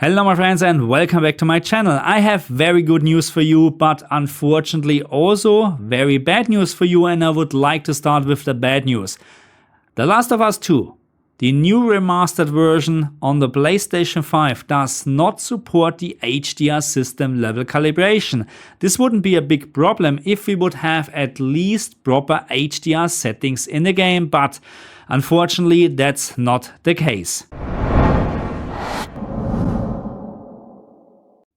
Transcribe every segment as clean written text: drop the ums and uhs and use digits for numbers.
Hello my friends and welcome back to my channel. I have very good news for you, but unfortunately also very bad news for you, and I would like to start with the bad news. The Last of Us 2, the new remastered version on the PlayStation 5 does not support the HDR system level calibration. This wouldn't be a big problem if we would have at least proper HDR settings in the game, but unfortunately that's not the case.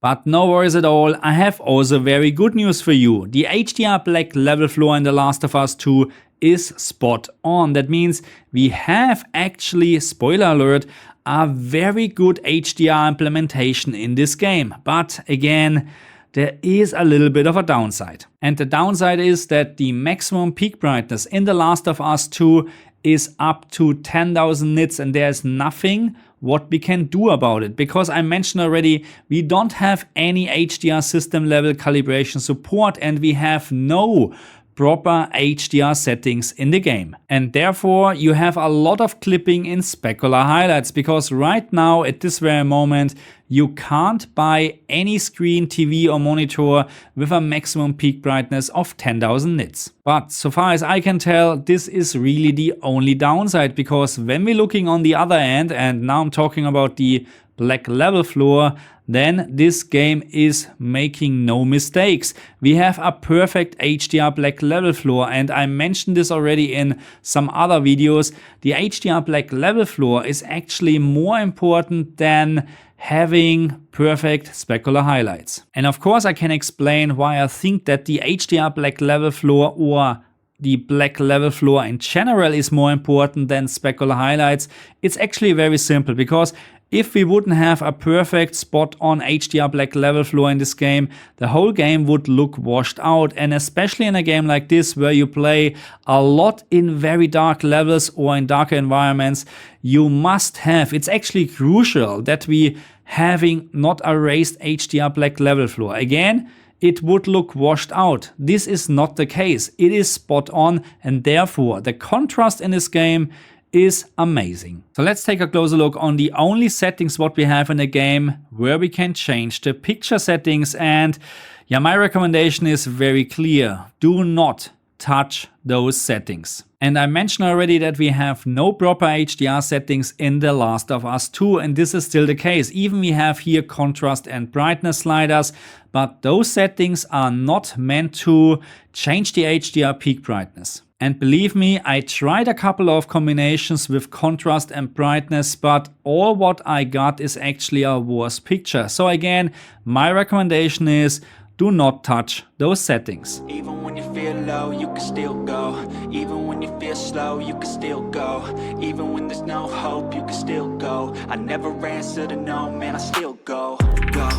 But no worries at all, I have also very good news for you. The HDR black level floor in The Last of Us 2 is spot on. That means we have actually, spoiler alert, a very good HDR implementation in this game. But again, there is a little bit of a downside. And the downside is that the maximum peak brightness in The Last of Us 2 is up to 10,000 nits, and there's nothing what we can do about it, because I mentioned already we don't have any HDR system level calibration support and we have no proper HDR settings in the game. And therefore you have a lot of clipping in specular highlights, because right now at this very moment you can't buy any screen, TV or monitor with a maximum peak brightness of 10,000 nits. But so far as I can tell, this is really the only downside, because when we're looking on the other end, and now I'm talking about the black level floor, then this game is making no mistakes. We have a perfect HDR black level floor, and I mentioned this already in some other videos. The HDR black level floor is actually more important than having perfect specular highlights. And of course I can explain why I think that the HDR black level floor or the black level floor in general is more important than specular highlights. It's actually very simple, because if we wouldn't have a perfect spot on HDR black level floor in this game, the whole game would look washed out. And especially in a game like this, where you play a lot in very dark levels or in darker environments, you must have, it's actually crucial that we having not a raised HDR black level floor. Again, it would look washed out. This is not the case. It is spot on, and therefore the contrast in this game is amazing. So let's take a closer look on the only settings what we have in the game where we can change the picture settings. And yeah, my recommendation is very clear. Do not touch those settings. And I mentioned already that we have no proper HDR settings in The Last of Us 2, and this is still the case. Even we have here contrast and brightness sliders, but those settings are not meant to change the HDR peak brightness. And believe me, I tried a couple of combinations with contrast and brightness, but all what I got is actually a worse picture. So again, my recommendation is do not touch those settings. Even when you feel low, you can still go. Even when you feel slow, you can still go. Even when there's no hope, you can still go. I never answer to no, man, I still go. Go,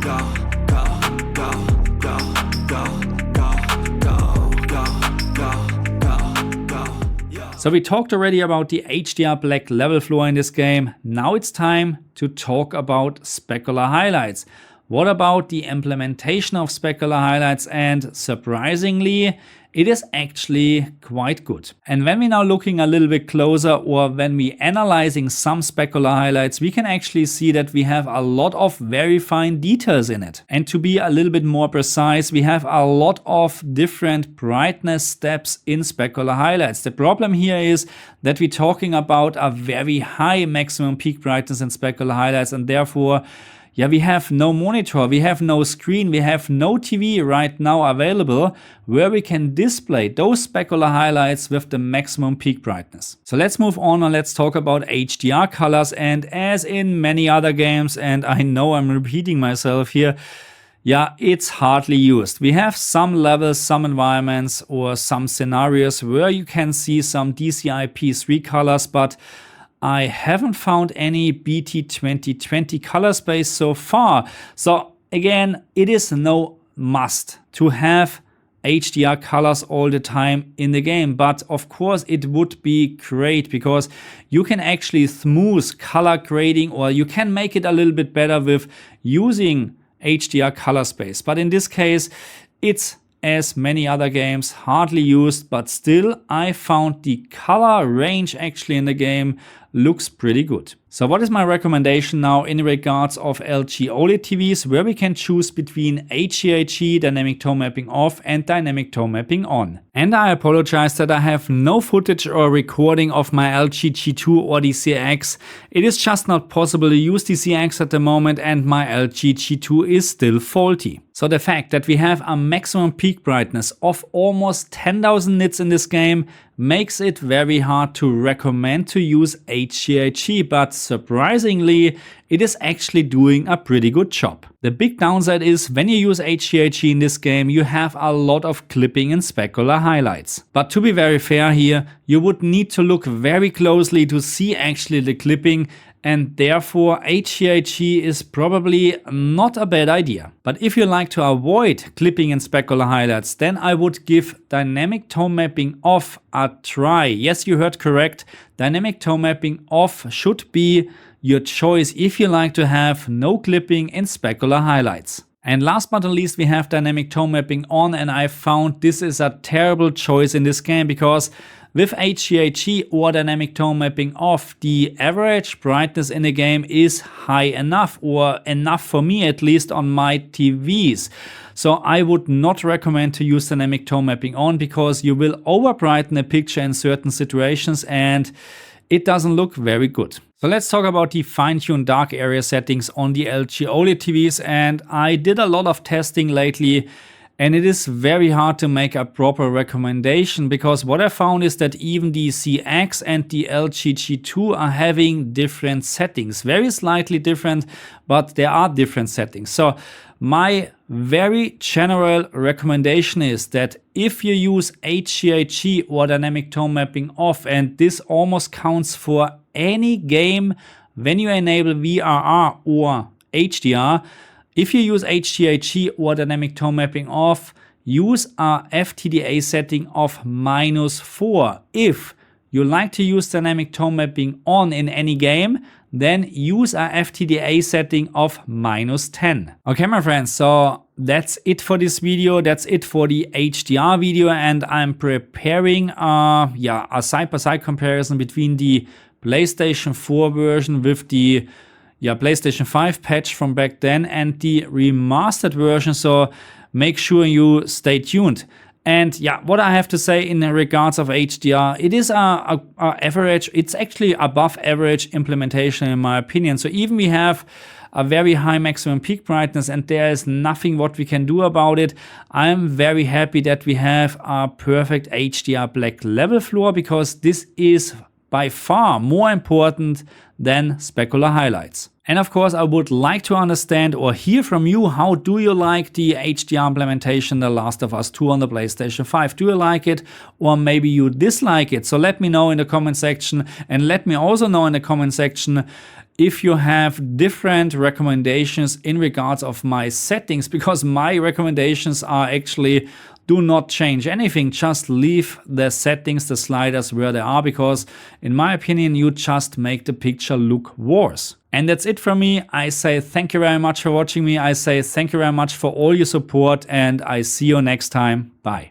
go, go, go, go, go, go, go, go. So we talked already about the HDR black level floor in this game. Now it's time to talk about specular highlights. What about the implementation of specular highlights? And surprisingly, it is actually quite good. And when we're now looking a little bit closer, or when we're analyzing some specular highlights, we can actually see that we have a lot of very fine details in it. And to be a little bit more precise, we have a lot of different brightness steps in specular highlights. The problem here is that we're talking about a very high maximum peak brightness in specular highlights, and therefore yeah, we have no monitor, we have no screen, we have no TV right now available where we can display those specular highlights with the maximum peak brightness. So let's move on and let's talk about HDR colors. And as in many other games, and I know I'm repeating myself here, yeah, it's hardly used. We have some levels, some environments or some scenarios where you can see some DCI-P3 colors, but I haven't found any BT 2020 color space so far. So again, it is no must to have HDR colors all the time in the game. But of course it would be great, because you can actually smooth color grading, or you can make it a little bit better with using HDR color space. But in this case, it's, as many other games, hardly used, but still I found the color range actually in the game looks pretty good. So what is my recommendation now in regards of LG OLED TVs, where we can choose between HDRG, dynamic tone mapping off, and dynamic tone mapping on. And I apologize that I have no footage or recording of my LG G2 or the CX. It is just not possible to use the CX at the moment, and my LG G2 is still faulty. So the fact that we have a maximum peak brightness of almost 10,000 nits in this game makes it very hard to recommend to use HDRG, but surprisingly, it is actually doing a pretty good job. The big downside is when you use HDRG in this game, you have a lot of clipping and specular highlights. But to be very fair here, you would need to look very closely to see actually the clipping, and therefore HDRG is probably not a bad idea. But if you like to avoid clipping and specular highlights, then I would give dynamic tone mapping off a try. Yes, you heard correct. Dynamic tone mapping off should be your choice if you like to have no clipping and specular highlights. And last but not least, we have dynamic tone mapping on, and I found this is a terrible choice in this game because with HDRG or dynamic tone mapping off, the average brightness in the game is high enough, or enough for me at least on my TVs. So I would not recommend to use dynamic tone mapping on because you will over brighten a picture in certain situations and it doesn't look very good. So let's talk about the FineTune dark area settings on the LG OLED TVs, and I did a lot of testing lately. And it is very hard to make a proper recommendation because what I found is that even the CX and the LG G2 are having different settings. Very slightly different, but there are different settings. So my very general recommendation is that if you use HDRG or dynamic tone mapping off, and this almost counts for any game when you enable VRR or HDR, if you use HDRG or dynamic tone mapping off, use a FTDA setting of -4. If you like to use dynamic tone mapping on in any game, then use a FTDA setting of -10. Okay, my friends, so that's it for this video. That's it for the HDR video, and I'm preparing a side-by-side comparison between the PlayStation 4 version with the PlayStation 5 patch from back then and the remastered version, so make sure you stay tuned. And what I have to say in regards of HDR, it is a average, it's actually above average implementation in my opinion. So even we have a very high maximum peak brightness and there is nothing what we can do about it, I'm very happy that we have a perfect HDR black level floor, because this is by far more important than specular highlights. And of course, I would like to understand or hear from you, how do you like the HDR implementation The Last of Us 2 on the PlayStation 5? Do you like it, or maybe you dislike it? So let me know in the comment section, and let me also know in the comment section if you have different recommendations in regards of my settings, because my recommendations are actually do not change anything, just leave the settings, the sliders where they are, because in my opinion, you just make the picture look worse. And that's it from me. I say thank you very much for watching me. I say thank you very much for all your support, and I see you next time. Bye.